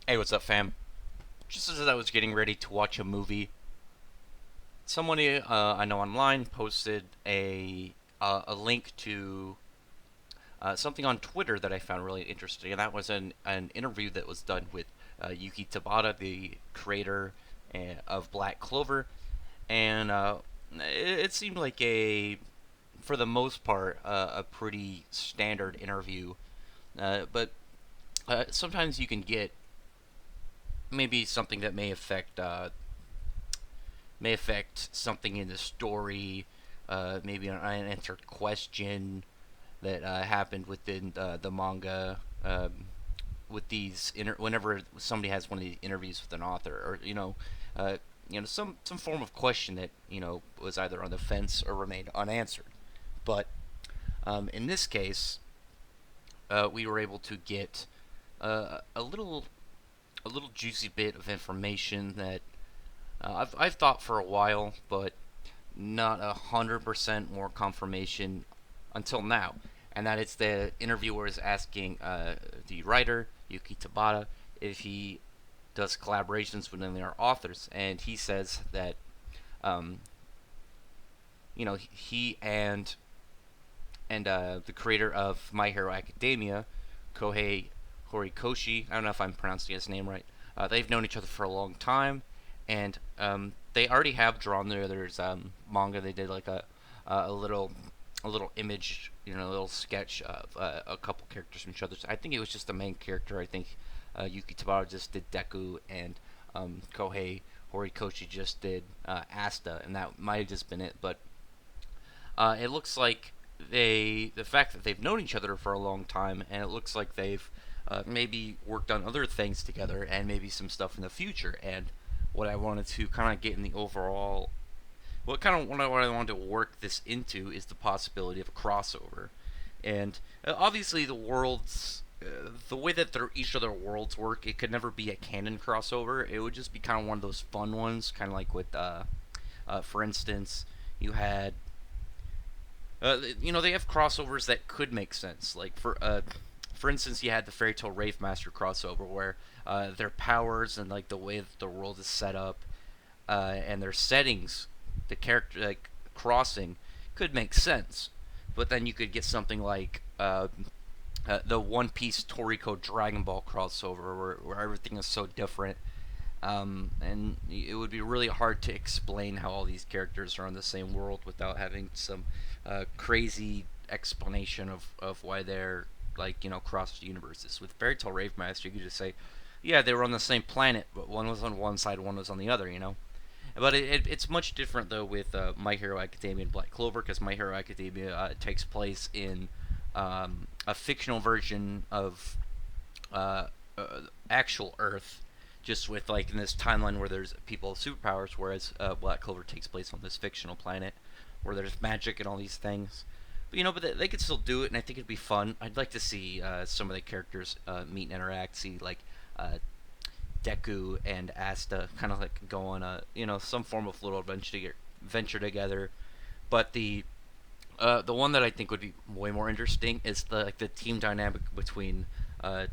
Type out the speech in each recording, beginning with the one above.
Hey, what's up, fam? Just as I was getting ready to watch a movie, somebody I know online posted a link to something on Twitter that I found really interesting, and that was an interview that was done with Yuki Tabata, the creator of Black Clover, and it seemed like for the most part, a pretty standard interview. But sometimes you can get maybe something that may affect something in the story, maybe an unanswered question that happened within the manga. With whenever somebody has one of these interviews with an author, or some form of question that was either on the fence or remained unanswered. But in this case, we were able to get a little juicy bit of information that I've thought for a while, but not 100% more confirmation until now. And that it's the interviewer is asking the writer Yuki Tabata if he does collaborations with their authors, and he says that um, he and the creator of My Hero Academia, Kohei Horikoshi, I don't know if I'm pronouncing his name right. They've known each other for a long time, and they already have drawn the other's manga. They did like a little image, a little sketch of a couple characters from each other. I think it was just the main character. I think Yuki Tabara just did Deku, and Kohei Horikoshi just did Asta, and that might have just been it. But it looks like the fact that they've known each other for a long time, and it looks like they've maybe worked on other things together, and maybe some stuff in the future. And what I wanted to kind of get in the overall, what I wanted to work this into is the possibility of a crossover, and obviously the way that each of their worlds work, it could never be a canon crossover. It would just be kind of one of those fun ones, kind of like with, for instance, you had they have crossovers that could make sense. Like for instance, you had the Fairy Tail Rave Master crossover where their powers and like the way that the world is set up and their settings, the character like crossing could make sense. But then you could get something like the One Piece Toriko Dragon Ball crossover where everything is so different. And it would be really hard to explain how all these characters are on the same world without having some crazy explanation of why they're like cross universes. With Fairy Tail Rave Master, you could just say, yeah, they were on the same planet, but one was on one side, one was on the other. But it's much different though with My Hero Academia and Black Clover, because My Hero Academia takes place in a fictional version of uh, actual Earth, just with like in this timeline where there's people with superpowers, whereas Black Clover takes place on this fictional planet where there's magic and all these things. But they could still do it, and I think it'd be fun. I'd like to see some of the characters meet and interact. See like Deku and Asta kind of like go on a some form of little venture together. But the one that I think would be way more interesting is the team dynamic between and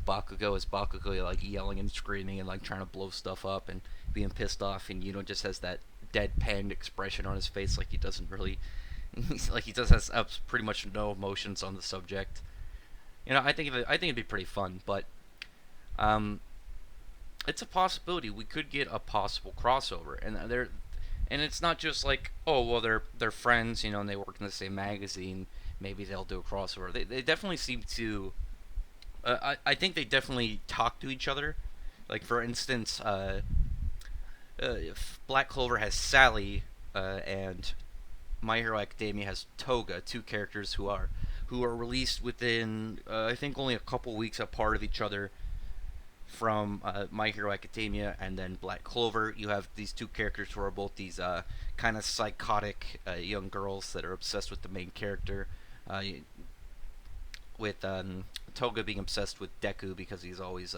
Bakugo, as Bakugo like yelling and screaming and like trying to blow stuff up and being pissed off, and just has that deadpan expression on his face, like he doesn't really, like he does has pretty much no emotions on the subject. I think it'd be pretty fun, but um, it's a possibility. We could get a possible crossover, and it's not just like, oh well, they're friends, and they work in the same magazine. Maybe they'll do a crossover. They definitely seem to. I think they definitely talk to each other. Like for instance, if Black Clover has Sally, and My Hero Academia has Toga, two characters who are released within I think only a couple weeks apart of each other from My Hero Academia and then Black Clover. You have these two characters who are both these kind of psychotic young girls that are obsessed with the main character. With Toga being obsessed with Deku because he's always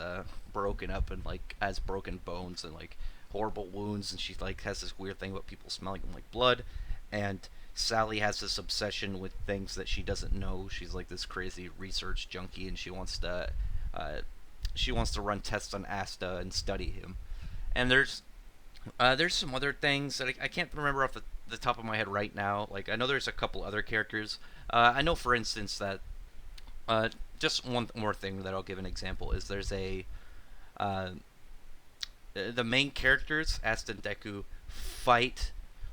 broken up and like has broken bones and like horrible wounds, and she like has this weird thing about people smelling him like blood. And Sally has this obsession with things that she doesn't know. She's like this crazy research junkie, and she wants to uh, she wants to run tests on Asta and study him. And there's some other things that I can't remember off the top of my head right now. Like I know there's a couple other characters. I know, for instance, that uh, just one more thing that I'll give an example is there's a uh, the main characters, Asta and Deku, fight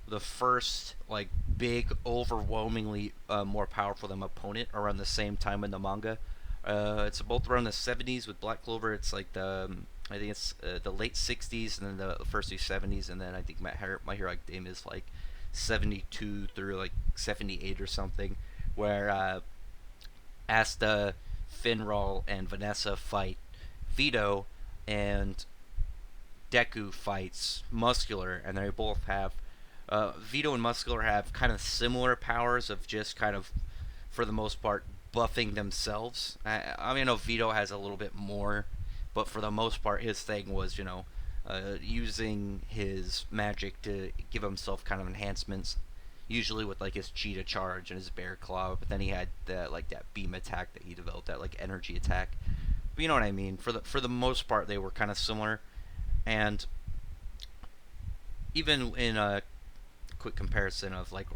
the first like big, overwhelmingly more powerful than opponent around the same time in the manga. It's both around the 70s with Black Clover. It's like I think it's the late 60s and then the first two 70s, and then I think My Hero Academia is like 72 through like 78 or something, where Asta, Finral, and Vanessa fight Vito, and Deku fights Muscular, and they both have Vito and Muscular have kind of similar powers of just kind of, for the most part, buffing themselves. I mean, I know Vito has a little bit more, but for the most part, his thing was, using his magic to give himself kind of enhancements, usually with like his cheetah charge and his bear claw. But then he had that beam attack that he developed, that like energy attack. But you know what I mean. For the most part, they were kind of similar, and even in a quick comparison of like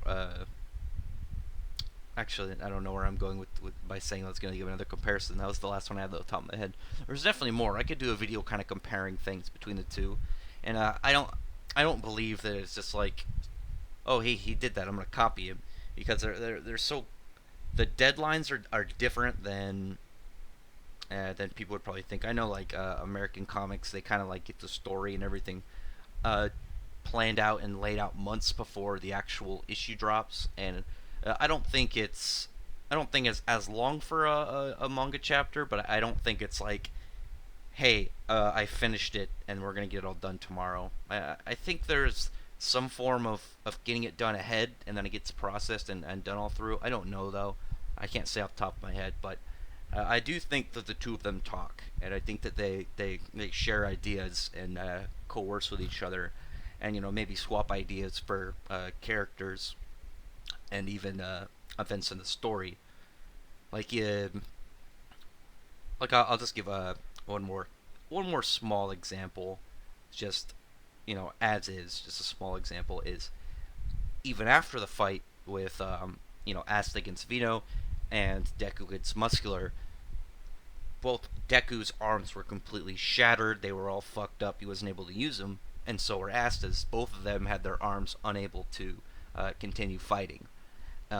actually I don't know where I'm going with by saying that's going to give another comparison. That was the last one I had at the top of my head. There's definitely more. I could do a video kind of comparing things between the two, and I don't believe that it's just like, oh he did that, I'm going to copy him, because they're so, the deadlines are different than people would probably think. I know like American comics, they kind of like get the story and everything uh, planned out and laid out months before the actual issue drops, and I don't think it's as long for a manga chapter, but I don't think it's like, hey, I finished it and we're gonna get it all done tomorrow. I think there's some form of getting it done ahead and then it gets processed and done all through. I don't know though. I can't say off the top of my head, but I do think that the two of them talk, and I think that they share ideas and coerce with each other, and maybe swap ideas for characters and even events in the story. Like I'll just give one more small example, just as is, just a small example is, even after the fight with Asta against Vino and Deku against Muscular, both Deku's arms were completely shattered. They were all fucked up. He wasn't able to use them, and so were Asta's. Both of them had their arms unable to continue fighting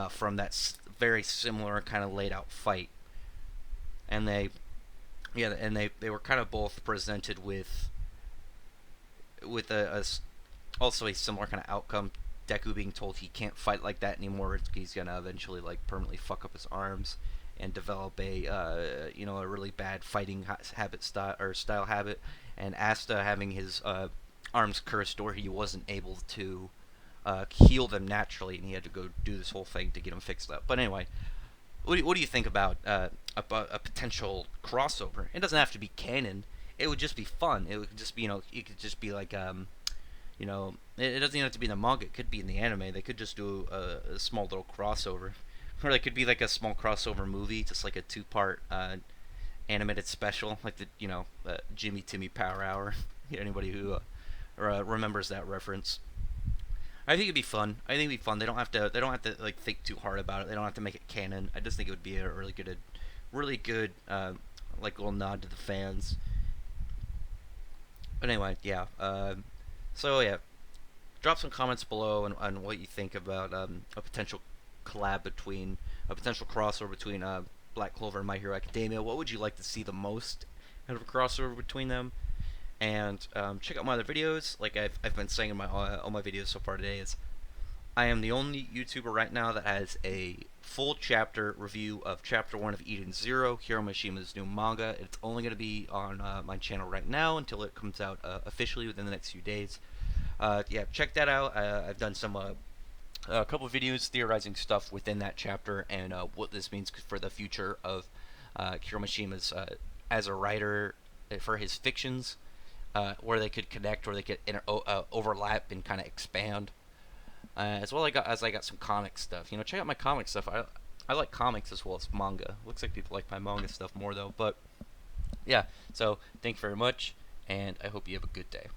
from that very similar kind of laid out fight. And they were kind of both presented with also a similar kind of outcome. Deku being told he can't fight like that anymore. He's gonna eventually like permanently fuck up his arms and develop a really bad fighting style habit. And Asta having his arms cursed, or he wasn't able to heal them naturally, and he had to go do this whole thing to get them fixed up. But anyway, what do you think about a potential crossover? It doesn't have to be canon. It would just be fun. It would just be, it could just be like, it doesn't even have to be in the manga. It could be in the anime. They could just do a small little crossover, or it could be like a small crossover movie, just like a two-part animated special, like the Jimmy Timmy Power Hour. Anybody who remembers that reference. I think it'd be fun. I think it'd be fun. They don't have to. They don't have to like think too hard about it. They don't have to make it canon. I just think it would be a really good, like little nod to the fans. But anyway, yeah. So yeah, drop some comments below on what you think about a potential a potential crossover between Black Clover and My Hero Academia. What would you like to see the most out of a crossover between them? And check out my other videos. Like I've been saying in all my videos so far today, is I am the only YouTuber right now that has a full chapter review of Chapter 1 of Eden Zero, Hiro Mishima's new manga. It's only going to be on my channel right now until it comes out officially within the next few days. Yeah, check that out. I've done a couple of videos theorizing stuff within that chapter and what this means for the future of Hiro Mishima's as a writer for his fictions, where they could connect, or they could overlap and kind of expand. As well as I got some comic stuff. Check out my comic stuff. I like comics as well as manga. Looks like people like my manga stuff more though. But yeah, So thank you very much, and I hope you have a good day.